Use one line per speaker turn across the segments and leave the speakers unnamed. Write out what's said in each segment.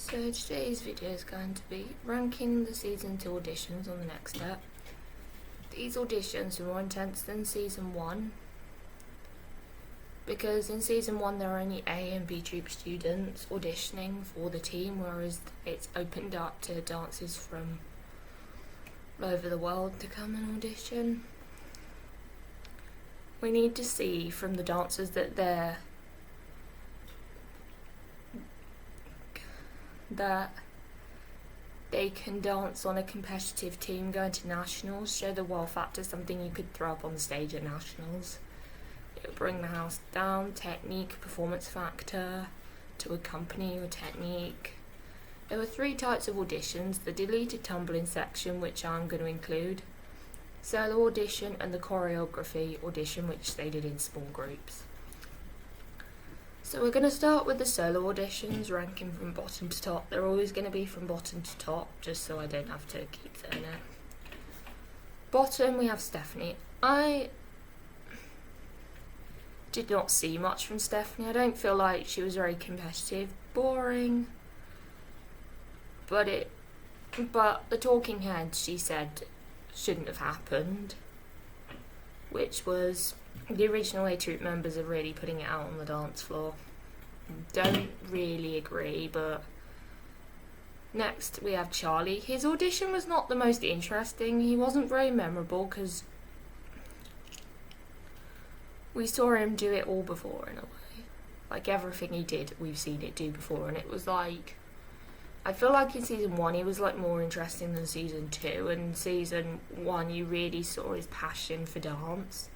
So today's video is going to be ranking the season 2 auditions on the next step. These auditions are more intense than season 1 because in season 1 there are only A and B troop students auditioning for the team, whereas it's opened up to dancers from all over the world to come and audition. We need to see from the dancers that they can dance on a competitive team going to nationals, show the wow factor, something you could throw up on the stage at nationals. It will bring the house down, technique, performance factor, to accompany your technique. There were 3 types of auditions: the deleted tumbling section, which I'm going to include, solo audition, and the choreography audition, which they did in small groups. So we're going to start with the solo auditions, ranking from bottom to top. They're always going to be from bottom to top, just so I don't have to keep saying it. Bottom, we have Stephanie. I did not see much from Stephanie. I don't feel like she was very competitive. Boring. But the talking heads, she said, shouldn't have happened. Which was, the original A Troop members are really putting it out on the dance floor. Don't really agree, but next we have Charlie. His audition was not the most interesting. He wasn't very memorable because we saw him do it all before in a way. Like everything he did, we've seen it do before, and it was like, I feel like in season 1 he was like more interesting than season 2, and season 1 you really saw his passion for dance.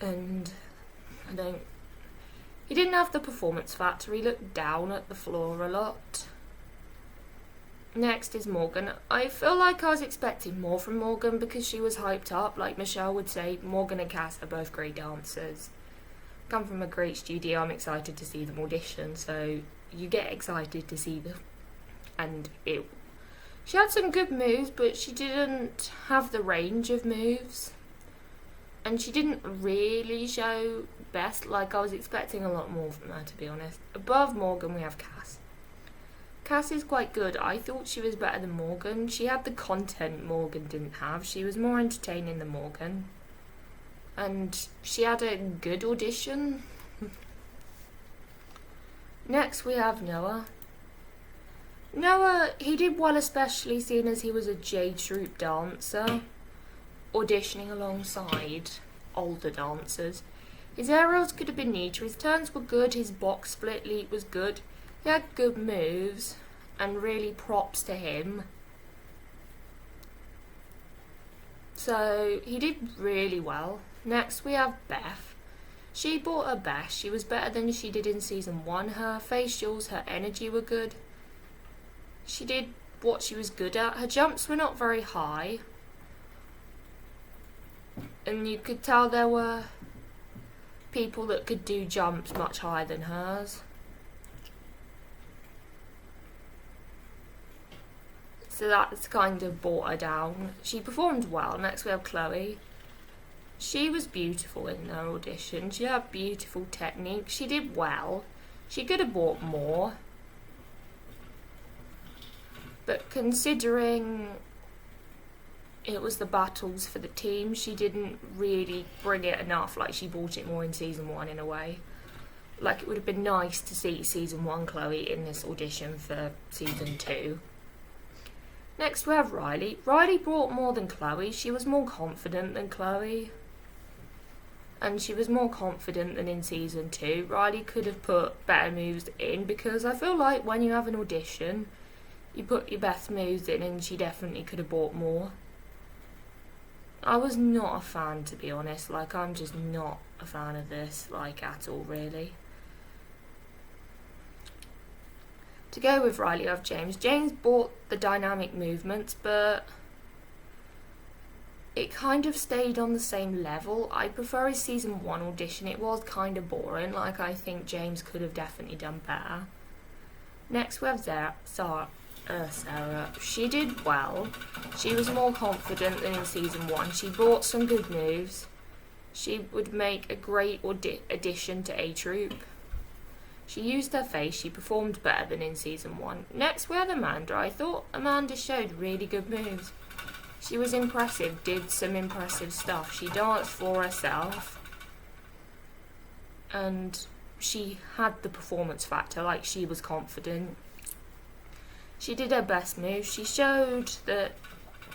And he didn't have the performance factor. He looked down at the floor a lot. Next is Morgan. I feel like I was expecting more from Morgan because she was hyped up. Like Michelle would say, Morgan and Cass are both great dancers. Come from a great studio, I'm excited to see them audition. So you get excited to see them. And she had some good moves, but she didn't have the range of moves. And she didn't really show best. Like, I was expecting a lot more from her, to be honest. Above Morgan, we have Cass. Cass is quite good. I thought she was better than Morgan. She had the content Morgan didn't have. She was more entertaining than Morgan. And she had a good audition. Next, we have Noah. Noah, he did well, especially seeing as he was a J Troop dancer, auditioning alongside older dancers. His aerials could have been neater, his turns were good, his box split leap was good, he had good moves, and really props to him. So he did really well. Next we have Beth. She brought her best. She was better than she did in season 1. Her facials, her energy were good. She did what she was good at. Her jumps were not very high, and you could tell there were people that could do jumps much higher than hers. So that's kind of brought her down. She performed well. Next we have Chloe. She was beautiful in her audition. She had beautiful technique. She did well. She could have brought more. But considering it was the battles for the team, she didn't really bring it enough. Like, she brought it more in season 1 in a way. Like, it would have been nice to see season 1 Chloe in this audition for season 2. Next we have Riley. Riley brought more than Chloe. She was more confident than Chloe. And she was more confident than in season 2. Riley could have put better moves in, because I feel like when you have an audition, you put your best moves in, and she definitely could have brought more. I was not a fan, to be honest. Like, I'm just not a fan of this, like, at all, really. To go with Riley, I have James. James brought the dynamic movements, but it kind of stayed on the same level. I prefer his season 1 audition. It was kind of boring. Like, I think James could have definitely done better. Next we have Sarah. She did well. She was more confident than in season 1. She brought some good moves. She would make a great addition to A Troop. She used her face, she performed better than in season 1. Next we had Amanda. I thought Amanda showed really good moves. She was impressive, did some impressive stuff. She danced for herself. And she had the performance factor, like she was confident. She did her best move. She showed that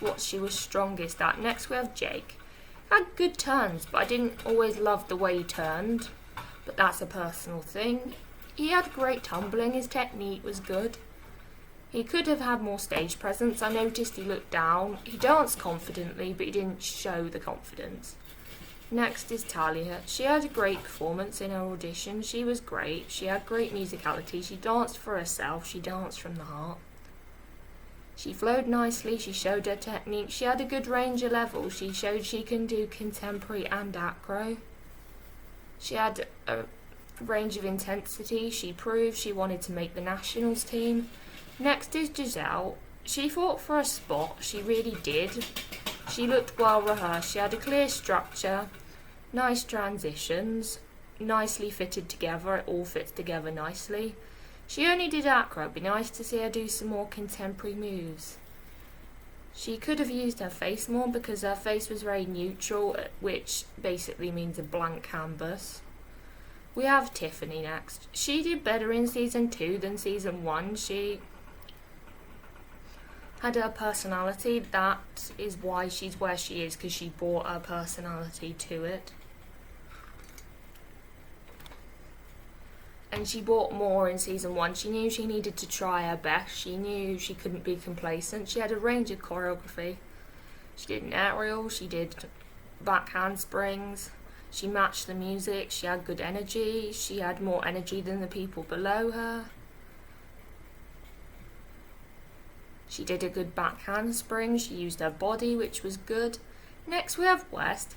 what she was strongest at. Next we have Jake. Had good turns, but I didn't always love the way he turned. But that's a personal thing. He had great tumbling, his technique was good. He could have had more stage presence. I noticed he looked down. He danced confidently, but he didn't show the confidence. Next is Talia. She had a great performance in her audition. She was great. She had great musicality. She danced for herself. She danced from the heart. She flowed nicely. She showed her technique. She had a good range of levels. She showed she can do contemporary and acro. She had a range of intensity. She proved she wanted to make the nationals team. Next is Giselle. She fought for a spot. She really did. She looked well rehearsed. She had a clear structure, nice transitions, nicely fitted together. It all fits together nicely. She only did acro. It'd be nice to see her do some more contemporary moves. She could have used her face more because her face was very neutral, which basically means a blank canvas. We have Tiffany next. She did better in season 2 than season 1. She had her personality. That is why she's where she is, because she brought her personality to it. And she brought more in season 1. She knew she needed to try her best. She knew she couldn't be complacent. She had a range of choreography. She did an aerial, she did back handsprings, she matched the music, she had good energy, she had more energy than the people below her. She did a good back handspring, she used her body, which was good. Next we have West.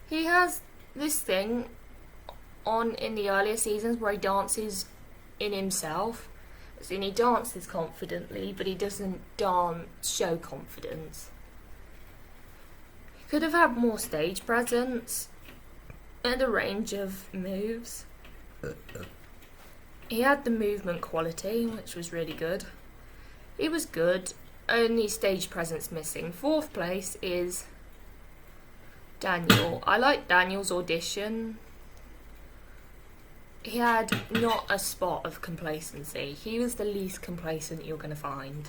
He has this thing on in the earlier seasons where he dances in himself. As in, he dances confidently, but he doesn't show confidence. He could have had more stage presence and a range of moves. He had the movement quality, which was really good. He was good, only stage presence missing. 4th place is Daniel. I like Daniel's audition. He had not a spot of complacency. He was the least complacent you're going to find.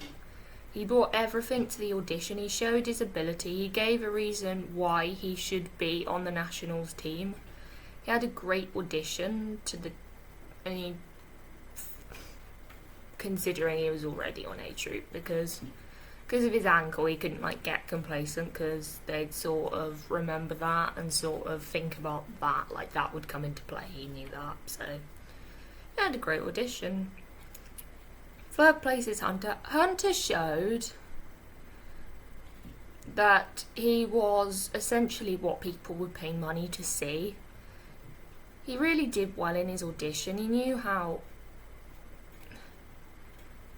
He brought everything to the audition. He showed his ability. He gave a reason why he should be on the nationals team. He had a great audition considering he was already on A Troop, because of his ankle he couldn't get complacent, because they'd sort of remember that and sort of think about that, that would come into play. He knew that, so he had a great audition. 3rd place is Hunter. Hunter showed that he was essentially what people would pay money to see. He really did well in his audition. He knew how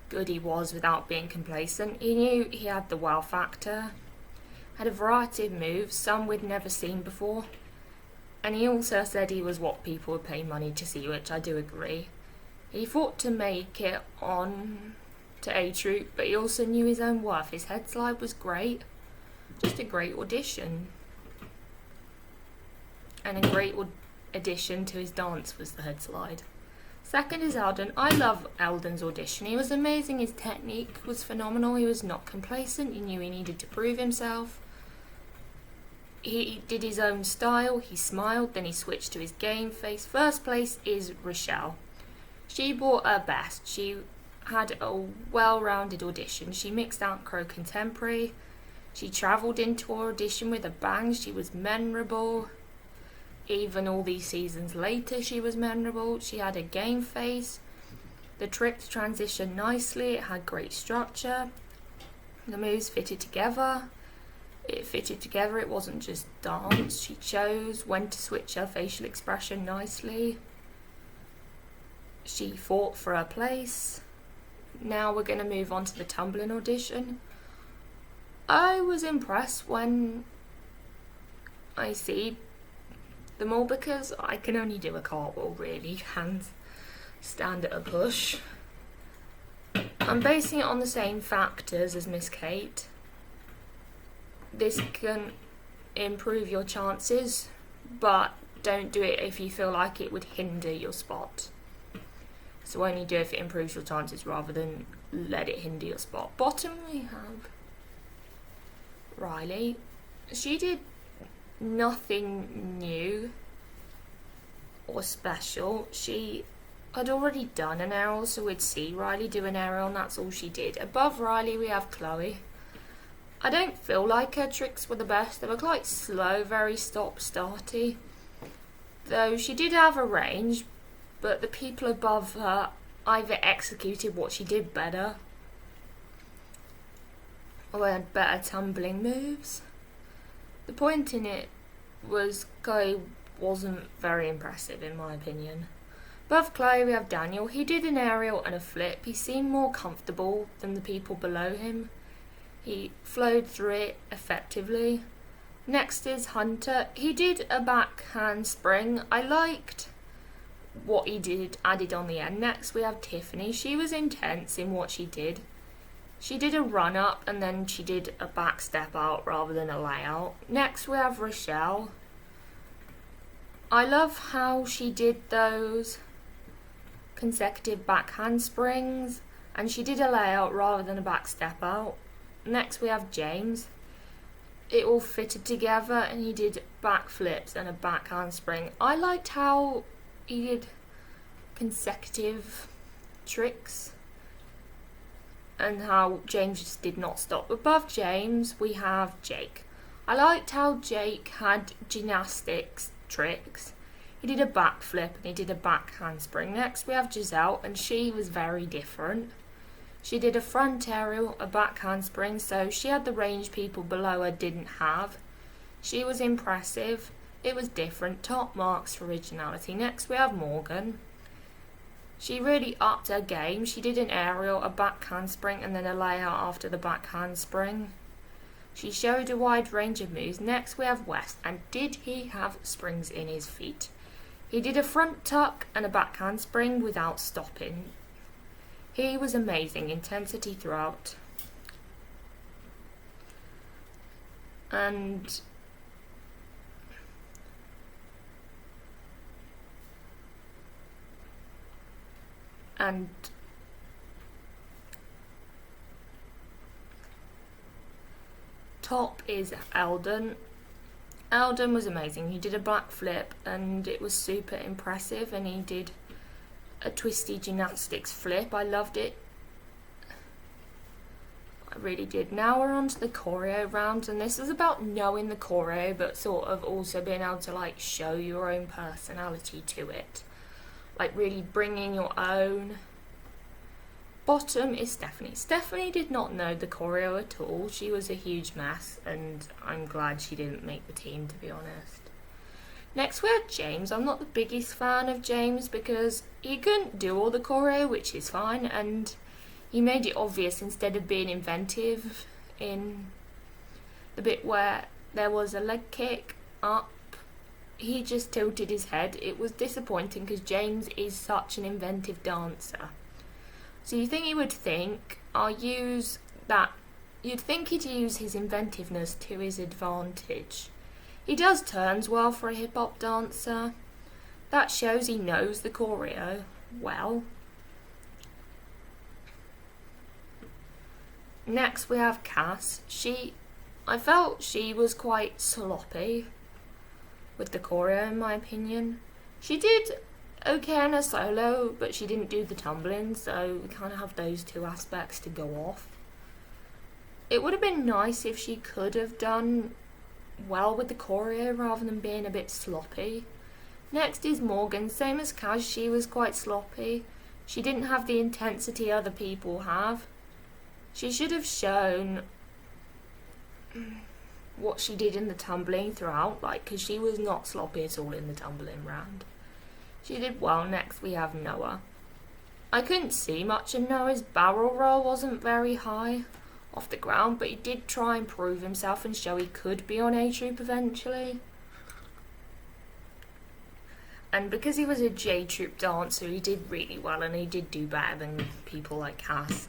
good he was without being complacent. He knew he had the wow factor, had a variety of moves, some we'd never seen before, and he also said he was what people would pay money to see, which I do agree. He fought to make it on to A Troop, but he also knew his own worth. His head slide was great, just a great audition, and a great addition to his dance was the head slide. 2nd is Alden. I love Eldon's audition. He was amazing. His technique was phenomenal. He was not complacent. He knew he needed to prove himself. He did his own style. He smiled. Then he switched to his game face. 1st place is Rochelle. She brought her best. She had a well-rounded audition. She mixed acro contemporary. She travelled into her audition with a bang. She was memorable. Even all these seasons later, she was memorable. She had a game face. The tricks transitioned nicely. It had great structure. The moves fitted together. It wasn't just dance. She chose when to switch her facial expression nicely. She fought for her place. Now we're going to move on to the tumbling audition. I was impressed when I see them all, because I can only do a cartwheel, really, hands. stand at a push. I'm basing it on the same factors as Miss Kate. This can improve your chances, but don't do it if you feel like it would hinder your spot. So only do it if it improves your chances rather than let it hinder your spot. Bottom we have Riley. She did nothing new or special. She had already done an aerial, so we'd see Riley do an aerial, and that's all she did. Above Riley we have Chloe. I don't feel like her tricks were the best. They were quite slow, very stop-starty. Though she did have a range, but the people above her either executed what she did better or had better tumbling moves. The point in it was Chloe wasn't very impressive in my opinion. Above Chloe we have Daniel. He did an aerial and a flip. He seemed more comfortable than the people below him. He flowed through it effectively. Next is Hunter. He did a back handspring. I liked what he did added on the end. Next we have Tiffany. She was intense in what she did. She did a run up and then she did a back step out rather than a layout. Next we have Rochelle. I love how she did those consecutive back handsprings and she did a layout rather than a back step out. Next we have James. It all fitted together and he did back flips and a back handspring. I liked how he did consecutive tricks and how James just did not stop. Above James we have Jake. I liked how Jake had gymnastics tricks. He did a back flip and he did a back handspring. Next we have Giselle, and she was very different. She did a front aerial, a back handspring, so she had the range people below her didn't have. She was impressive. It was different. Top marks for originality. Next we have Morgan. She really upped her game. She did an aerial, a back handspring, and then a layout after the back handspring. She showed a wide range of moves. Next we have West, and did he have springs in his feet? He did a front tuck and a back handspring without stopping. He was amazing, intensity throughout. And top is Eldon. Alden was amazing. He did a back flip and it was super impressive, and he did a twisty gymnastics flip. I loved it. I really did. Now we're on to the choreo rounds, and this is about knowing the choreo but sort of also being able to like show your own personality to it, like really bringing your own. Bottom is Stephanie. Stephanie did not know the choreo at all. She was a huge mess, and I'm glad she didn't make the team, to be honest. Next we have James. I'm not the biggest fan of James because he couldn't do all the choreo, which is fine, and he made it obvious instead of being inventive in the bit where there was a leg kick up. He just tilted his head. It was disappointing because James is such an inventive dancer. So you think he would think, you'd think he'd use his inventiveness to his advantage. He does turns well for a hip-hop dancer. That shows he knows the choreo well. Next we have Cass. I felt she was quite sloppy with the choreo in my opinion. She did okay in a solo, but she didn't do the tumbling, so we kind of have those two aspects to go off. It would have been nice if she could have done well with the choreo rather than being a bit sloppy. Next is Morgan. Same as Kaz, she was quite sloppy. She didn't have the intensity other people have. She should have shown what she did in the tumbling throughout, because she was not sloppy at all in the tumbling round. She did well. Next we have Noah. I couldn't see much, and Noah's barrel roll wasn't very high off the ground, but he did try and prove himself and show he could be on A-Troop eventually. And because he was a J-Troop dancer, he did really well, and he did do better than people like Cass.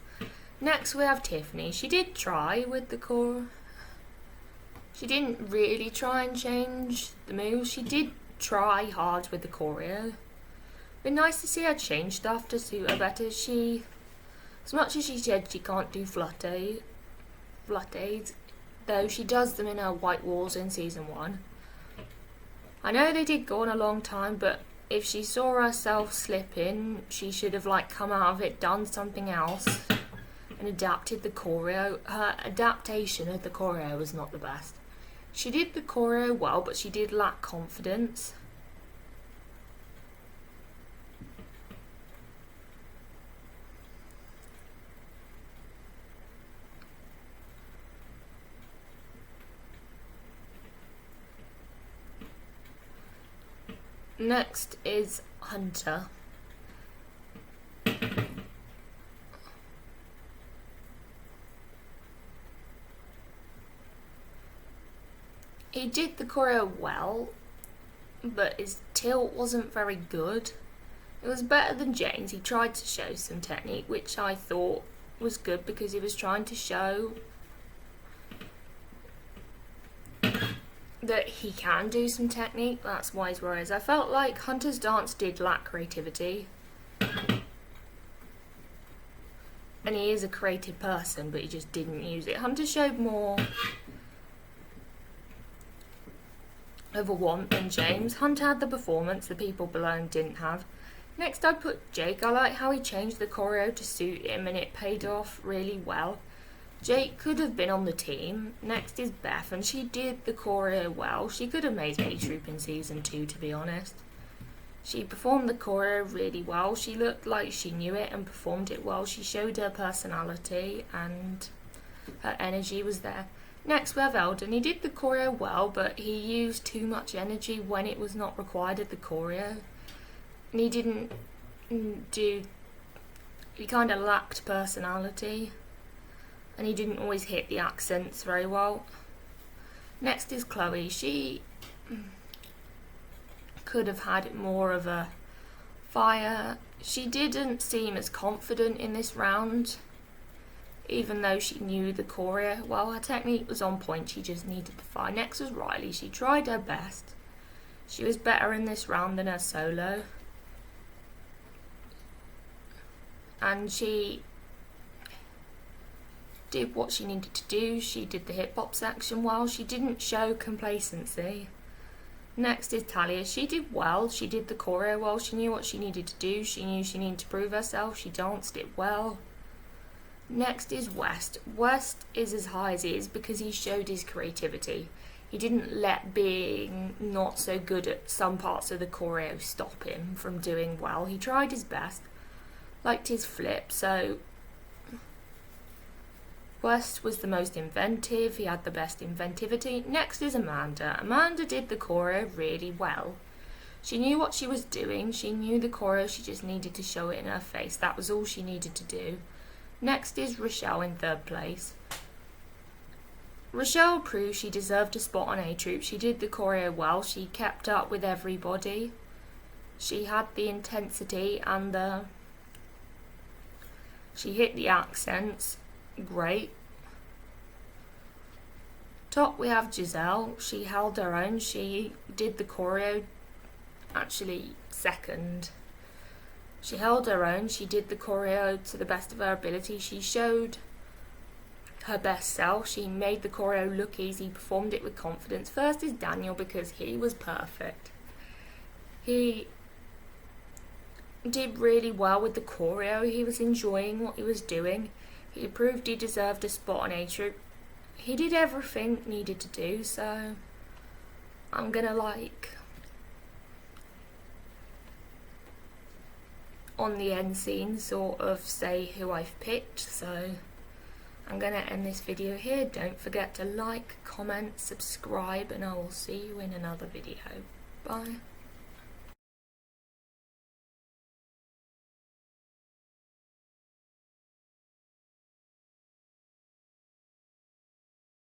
Next we have Tiffany. She did try with the core. She didn't really try and change the moves. She did try hard with the choreo. Been nice to see her change stuff to suit her better. She, as much as she said she can't do fluttades, though she does them in her white walls in season 1. I know they did go on a long time, but if she saw herself slipping, she should have come out of it, done something else, and adapted the choreo. Her adaptation of the choreo was not the best. She did the choreo well, but she did lack confidence. Next is Hunter. He did the choreo well, but his tilt wasn't very good. It was better than James. He tried to show some technique, which I thought was good because he was trying to show that he can do some technique. That's wise words. I felt like Hunter's dance did lack creativity. And he is a creative person, but he just didn't use it. Hunter showed more of a want than James. Hunter had the performance the people below him didn't have. Next I put Jake. I like how he changed the choreo to suit him and it paid off really well. Jake could have been on the team. Next is Beth, and she did the choreo well. She could have made A-Troop in season 2, to be honest. She performed the choreo really well. She looked like she knew it and performed it well. She showed her personality and her energy was there. Next we have Eldon. He did the choreo well, but he used too much energy when it was not required of the choreo. And he didn't he kind of lacked personality. And he didn't always hit the accents very well. Next is Chloe. She could have had more of a fire. She didn't seem as confident in this round, even though she knew the choreo well. Her technique was on point, she just needed the fire. Next was Riley. She tried her best. She was better in this round than her solo. And she did what she needed to do. She did the hip hop section well. She didn't show complacency. Next is Talia. She did well. She did the choreo well. She knew what she needed to do. She knew she needed to prove herself. She danced it well. Next is West. West is as high as he is because he showed his creativity. He didn't let being not so good at some parts of the choreo stop him from doing well. He tried his best. Liked his flip, so West was the most inventive. He had the best inventivity. Next is Amanda. Amanda did the choreo really well. She knew what she was doing. She knew the choreo. She just needed to show it in her face. That was all she needed to do. Next is Rochelle in third place. Rochelle proved she deserved a spot on A-Troop. She did the choreo well. She kept up with everybody. She had the intensity and she hit the accents. Great. Top we have Giselle. She held her own. She did the choreo actually second. She held her own. She did the choreo to the best of her ability. She showed her best self. She made the choreo look easy, performed it with confidence. First is Daniel because he was perfect. He did really well with the choreo. He was enjoying what he was doing. He proved he deserved a spot on A-Troop. He did everything needed to do, so I'm gonna on the end scene sort of say who I've picked, so I'm gonna end this video here. Don't forget to like, comment, subscribe, and I will see you in another video. Bye.